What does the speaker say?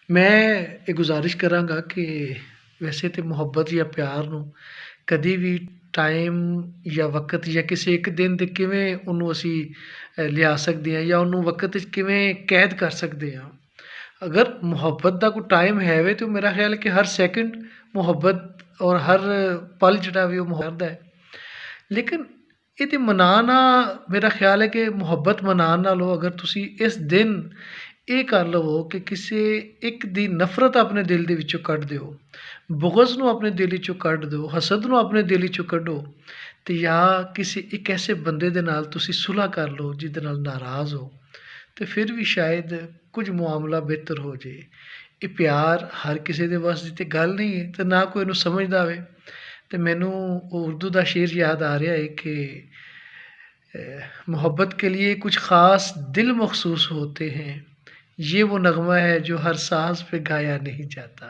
ਮੈਂ ਇਹ ਗੁਜ਼ਾਰਿਸ਼ ਕਰਾਂਗਾ ਕਿ ਵੈਸੇ ਤਾਂ ਮੁਹੱਬਤ ਜਾਂ ਪਿਆਰ ਨੂੰ ਕਦੀ ਵੀ ਟਾਈਮ ਜਾਂ ਵਕਤ ਜਾਂ ਕਿਸੇ ਇੱਕ ਦਿਨ ਦੇ ਕਿਵੇਂ ਉਹਨੂੰ ਅਸੀਂ ਲਿਆ ਸਕਦੇ ਹਾਂ ਜਾਂ ਉਹਨੂੰ ਵਕਤ ਵਿੱਚ ਕਿਵੇਂ ਕੈਦ ਕਰ ਸਕਦੇ ਹਾਂ। ਅਗਰ ਮੁਹੱਬਤ ਦਾ ਕੋਈ ਟਾਈਮ ਹੈ ਵੇ ਤਾਂ ਮੇਰਾ ਖਿਆਲ ਹੈ ਕਿ ਹਰ ਸੈਕਿੰਡ ਮੁਹੱਬਤ ਔਰ ਹਰ ਪਲ ਜਿਹੜਾ ਵੀ ਉਹ ਮੁਹੱਬਤ ਹੈ। ਲੇਕਿਨ ਇਹ ਤੇ ਮਨਾਉਣਾ ਮੇਰਾ ਖਿਆਲ ਹੈ ਕਿ ਮੁਹੱਬਤ ਮਨਾਉਣ ਨਾਲੋਂ ਅਗਰ ਤੁਸੀਂ ਇਸ ਦਿਨ ਇਹ ਕਰ ਲਵੋ ਕਿ ਕਿਸੇ ਇੱਕ ਦੀ ਨਫ਼ਰਤ ਆਪਣੇ ਦਿਲ ਦੇ ਵਿੱਚੋਂ ਕੱਢ ਦਿਓ, ਬੁਗ਼ਜ਼ ਨੂੰ ਆਪਣੇ ਦਿਲ ਵਿੱਚੋਂ ਕੱਢ ਦਿਓ, ਹਸਦ ਨੂੰ ਆਪਣੇ ਦਿਲ ਵਿੱਚੋਂ ਕੱਢੋ ਅਤੇ ਜਾਂ ਕਿਸੇ ਇੱਕ ਐਸੇ ਬੰਦੇ ਦੇ ਨਾਲ ਤੁਸੀਂ ਸੁਲ੍ਹਾ ਕਰ ਲਓ ਜਿਹਦੇ ਨਾਲ ਨਾਰਾਜ਼ ਹੋ, ਅਤੇ ਫਿਰ ਵੀ ਸ਼ਾਇਦ ਕੁਝ ਮਾਮਲਾ ਬਿਹਤਰ ਹੋ ਜੇ। ਇਹ ਪਿਆਰ ਹਰ ਕਿਸੇ ਦੇ ਵੱਸ ਦੀ ਤਾਂ ਗੱਲ ਨਹੀਂ ਹੈ ਅਤੇ ਨਾ ਕੋਈ ਇਹਨੂੰ ਸਮਝਦਾ ਹੋਵੇ। ਅਤੇ ਮੈਨੂੰ ਉਹ ਉਰਦੂ ਦਾ ਸ਼ੇਰ ਯਾਦ ਆ ਰਿਹਾ ਹੈ ਕਿ मोहब्बत के लिए कुछ ख़ास दिल मख़सूस होते हैं, ये वो नग़्मा है जो हर साँस पे गाया नहीं जाता।